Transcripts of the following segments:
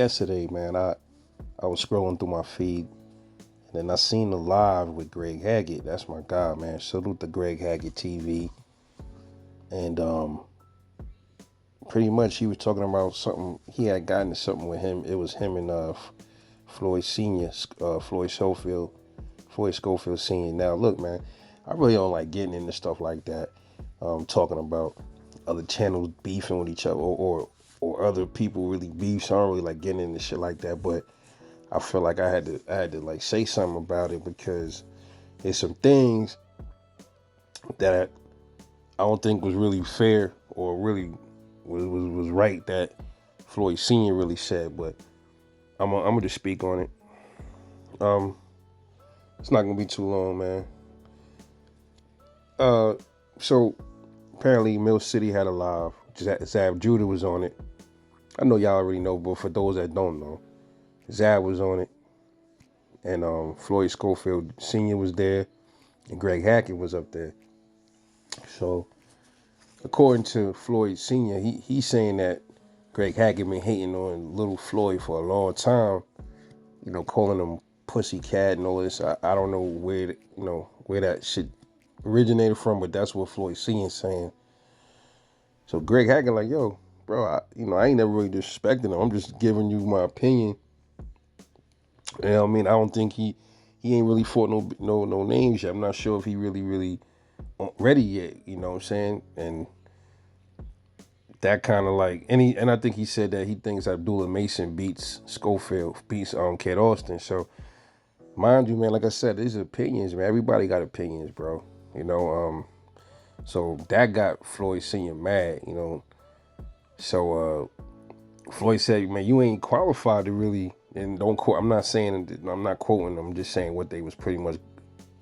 yesterday, man, I was scrolling through my feed and then I seen the live with Greg Hackett. That's my guy, man. Salute to Greg Hackett TV. And pretty much he was talking about something. He had gotten to something with him. It was him and Floyd Senior, Floyd Schofield Senior. Now look, man, I really don't like getting into stuff like that. Talking about other channels beefing with each other or other people really beef. So I don't really like getting into shit like that. But I feel like I had to like say something about it because there's some things that I don't think was really fair or really was right that Floyd Senior really said. But I'm gonna just speak on it. Um, it's not gonna be too long, man. Uh, so apparently Mill City had a live. Zav Judah was on it. I know y'all already know, but for those that don't know, Zav was on it, and Floyd Schofield Senior was there, and Greg Hackett was up there. So according to Floyd Senior, he's saying that Greg Hackett been hating on little Floyd for a long time. Calling him pussycat and all this. I don't know where that shit originated from, but that's what Floyd Senior saying. So Greg Hackett like, yo, bro, I ain't never really disrespecting him. I'm just giving you my opinion. You know what I mean? I don't think he ain't really fought no names yet. I'm not sure if he really ready yet. You know what I'm saying? And that kind of like and I think he said that he thinks Abdullah Mason beats Schofield, beats Kid Austin. So mind you, man, like I said, these are opinions, man. Everybody got opinions, bro. So that got Floyd Senior mad. So Floyd said, man, you ain't qualified to really, and don't quote, I'm not quoting them, I'm just saying what they was pretty much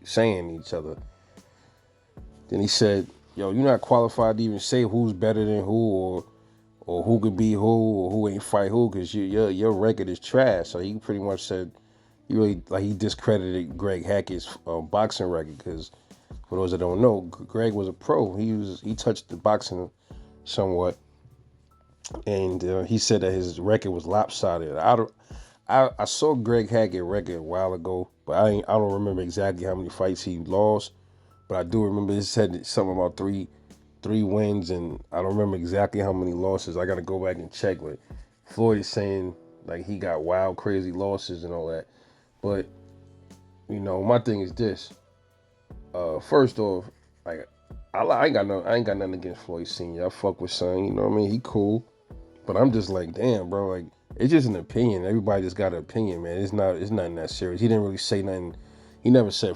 saying to each other. Then he said, yo, you're not qualified to even say who's better than who or who could be who or who ain't fight who because your record is trash. So he pretty much said, he discredited Greg Hackett's boxing record because for those that don't know, Greg was a pro. He touched the boxing somewhat. And he said that his record was lopsided. I saw Greg Hackett record a while ago, but I don't remember exactly how many fights he lost. But I do remember he said something about three wins, and I don't remember exactly how many losses. I got to go back and check. But Floyd is saying like he got wild, crazy losses and all that. But my thing is this. First off, like I ain't got nothing against Floyd Senior. I fuck with son. You know what I mean? He cool. But I'm just like, damn, bro, like, it's just an opinion. Everybody just got an opinion, man. It's nothing that serious. He didn't really say nothing. He never said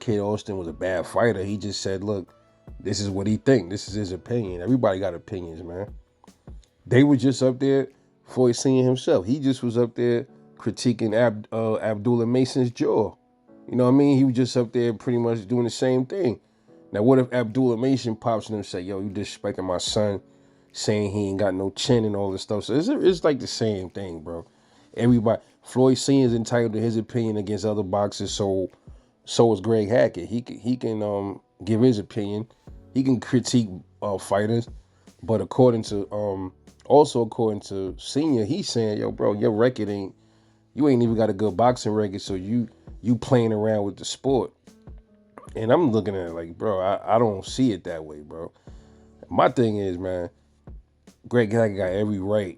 Kid Austin was a bad fighter. He just said, look, this is what he think. This is his opinion. Everybody got opinions, man. They were just up there, Floyd Senior himself. He just was up there critiquing Abdullah Mason's jaw. You know what I mean? He was just up there pretty much doing the same thing. Now, what if Abdullah Mason pops in and say, yo, you disrespecting my son, saying he ain't got no chin and all this stuff. So it's like the same thing, bro. Floyd Senior is entitled to his opinion against other boxers. So is Greg Hackett. He can give his opinion. He can critique fighters, but according to Senior, he's saying, yo, bro, your record you ain't even got a good boxing record. So you playing around with the sport. And I'm looking at it like, bro, I don't see it that way, bro. My thing is, man, Greg Hackett got every right.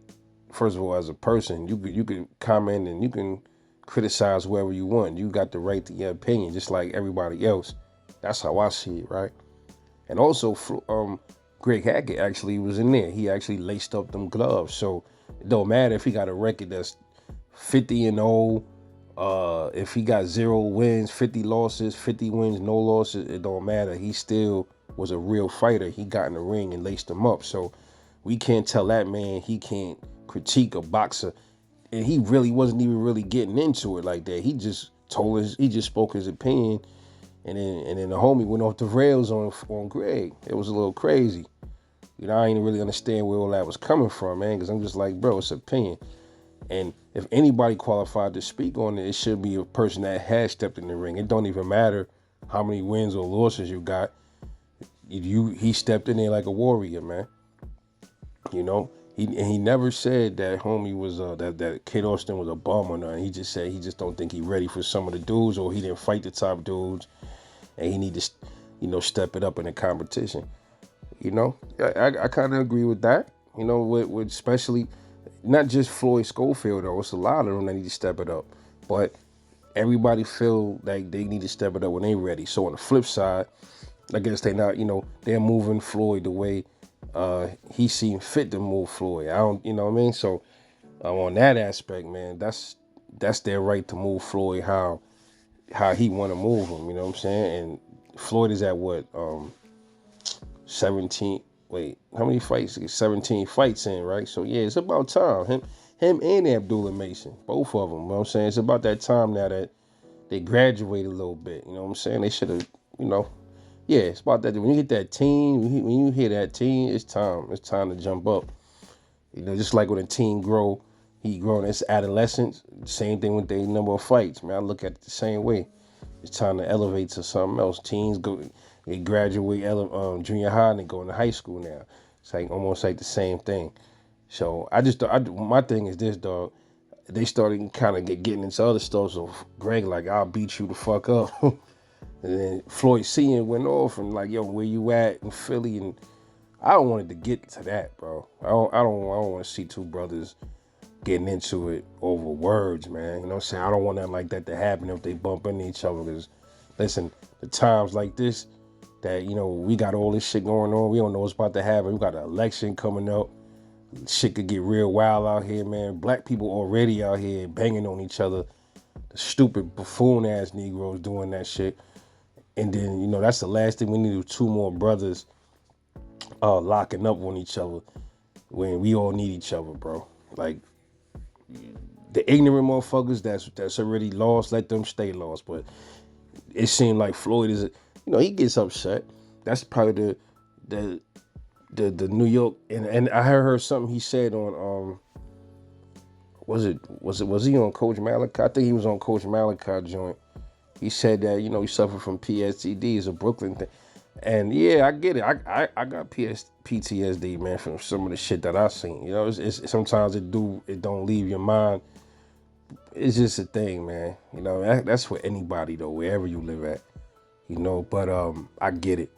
First of all, as a person, you can comment and you can criticize whoever you want. You got the right to your opinion, just like everybody else. That's how I see it, right? And also, Greg Hackett actually was in there. He actually laced up them gloves, so it don't matter if he got a record that's 50-0. If he got 0 wins, 50 losses, 50 wins, no losses, it don't matter. He still was a real fighter. He got in the ring and laced them up. So we can't tell that man he can't critique a boxer. And he really wasn't even really getting into it like that. He just spoke his opinion, and then the homie went off the rails on Greg. It was a little crazy. I ain't really understand where all that was coming from, man, because I'm just like, bro, it's opinion. And if anybody qualified to speak on it, it should be a person that has stepped in the ring. It don't even matter how many wins or losses you got. He stepped in there like a warrior, man. he never said that homie was that Kid Austin was a bum or nothing. He just said he just don't think he ready for some of the dudes, or he didn't fight the top dudes, and he need to, step it up in the competition. I kind of agree with that. With especially not just Floyd Schofield though. It's a lot of them that need to step it up, but everybody feel like they need to step it up when they ready. So on the flip side, I guess they not, they're moving Floyd the way he seemed fit to move Floyd. I don't, you know what I mean? So on that aspect, man, that's their right to move Floyd how he want to move him. You know what I'm saying? And Floyd is at what 17. Wait, how many fights? 17 fights in, right? So yeah, it's about time. Him and Abdullah Mason, both of them. You know what I'm saying? It's about that time now that they graduate a little bit. You know what I'm saying? They should have, yeah, it's about that. When you hit that teen, when you hit that teen, it's time. It's time to jump up. Just like when a teen he grow in his adolescence. Same thing with their number of fights. Man, I look at it the same way. It's time to elevate to something else. Teens they graduate junior high and they go into high school now. It's like almost like the same thing. So my thing is this, dog. They started kind of getting into other stuff. So Greg, like, I'll beat you the fuck up. And then Floyd seeing went off and like, yo, where you at in Philly? And I don't want it to get to that, bro. I don't want to see two brothers getting into it over words, man. You know what I'm saying? I don't want nothing like that to happen if they bump into each other. Because, listen, the times like this, that, we got all this shit going on. We don't know what's about to happen. We got an election coming up. Shit could get real wild out here, man. Black people already out here banging on each other. The stupid buffoon-ass Negroes doing that shit. And then, that's the last thing we need, two more brothers locking up on each other when we all need each other, bro. Like, the ignorant motherfuckers that's already lost, let them stay lost. But it seemed like Floyd is, he gets upset. That's probably the New York, and I heard something he said on was he on Coach Malachi? I think he was on Coach Malachi joint. He said that, he suffered from PTSD. It's a Brooklyn thing. And yeah, I get it. I got PTSD, man, from some of the shit that I seen. It's sometimes it don't leave your mind. It's just a thing, man. That's for anybody though, wherever you live at. But I get it.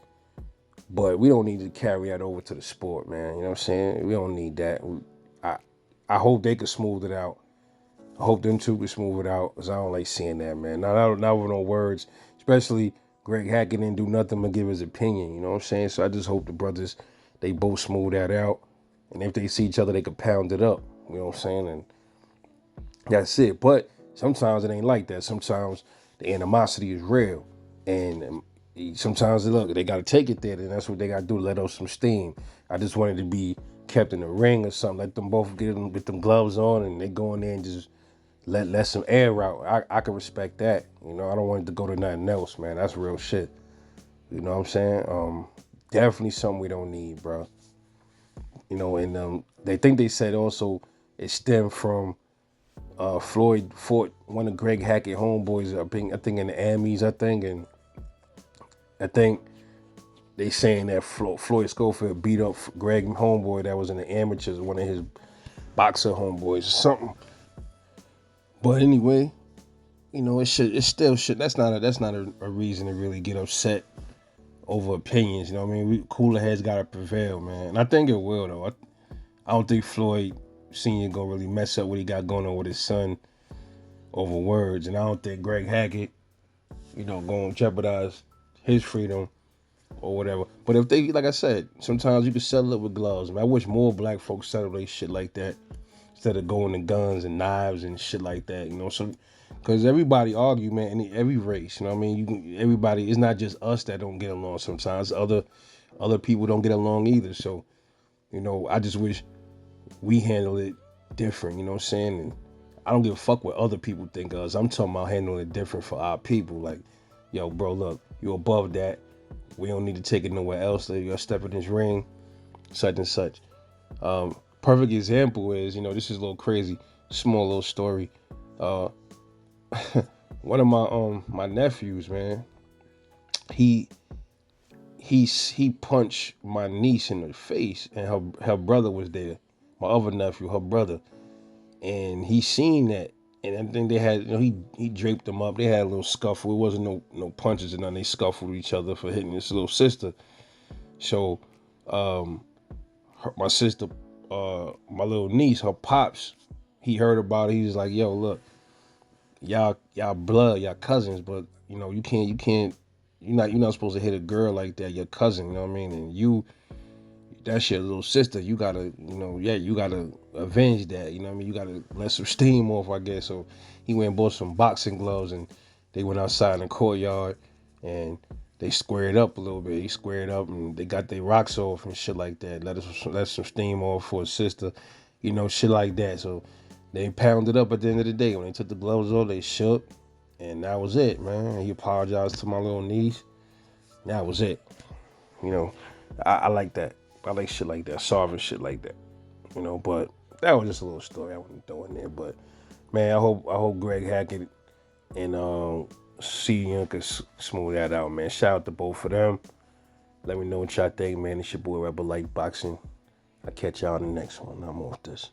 But we don't need to carry that over to the sport, man. You know what I'm saying? We don't need that. I hope they could smooth it out. I hope them two can smooth it out, because I don't like seeing that, man. Not with no words, especially Greg Hackett didn't do nothing but give his opinion, you know what I'm saying? So I just hope the brothers, they both smooth that out. And if they see each other, they could pound it up, you know what I'm saying? And that's it. But sometimes it ain't like that. Sometimes the animosity is real. And sometimes, look, they got to take it there, and that's what they got to do, let off some steam. I just wanted to be kept in the ring or something. Let them both get with them gloves on, and they go in there and just let some air out. I can respect that. I don't want it to go to nothing else, man. That's real shit. You know what I'm saying? Definitely something we don't need, bro. And they think they said also it stemmed from Floyd fought one of Greg Hackett homeboys, I think in the Amis, and I think they saying that Floyd Schofield beat up Greg homeboy that was in the amateurs, one of his boxer homeboys or something. But anyway, it still should. That's not a reason to really get upset over opinions. You know what I mean? Cooler heads gotta prevail, man. And I think it will though. I don't think Floyd Senior gonna really mess up what he got going on with his son over words, and I don't think Greg Hackett, gonna jeopardize his freedom or whatever. But if they, like I said, sometimes you can settle it with gloves. I wish more black folks settle their shit like that instead of going to guns and knives and shit like that. So because everybody argue, man, in every race. Everybody. It's not just us that don't get along. Sometimes other people don't get along either. So I just wish we handle it different. You know what I'm saying? And I don't give a fuck what other people think of us. I'm talking about handling it different for our people. Like, yo, bro, look, you're above that. We don't need to take it nowhere else. Like, you gotta step in this ring, such and such. Perfect example is, this is a little crazy, small little story. One of my nephews, man, he punched my niece in the face, and her brother was there. my other nephew, her brother, and he seen that. And I think they had, he draped them up. They had a little scuffle. It wasn't no punches and nothing. They scuffled each other for hitting his little sister. So, my sister, my little niece, her pops, he heard about it. He was like, "Yo, look, y'all blood, y'all cousins, but you can't, you're not supposed to hit a girl like that. Your cousin, you know what I mean? And that's your little sister. You gotta, you gotta avenge that. You know what I mean? You gotta let some steam off, I guess." So he went and bought some boxing gloves, and they went outside in the courtyard, and they squared up a little bit. He squared up, and they got their rocks off and shit like that. Let some steam off for his sister, shit like that. So they pounded up at the end of the day. When they took the gloves off, they shook, and that was it, man. He apologized to my little niece. That was it. You know, I like that. I like shit like that, solving shit like that. But that was just a little story I wasn't throwing there. But man, I hope Greg Hackett and CN could smooth that out, man. Shout out to both of them. Let me know what y'all think, man. It's your boy Rebel Like Boxing. I'll catch y'all in the next one. I'm off this.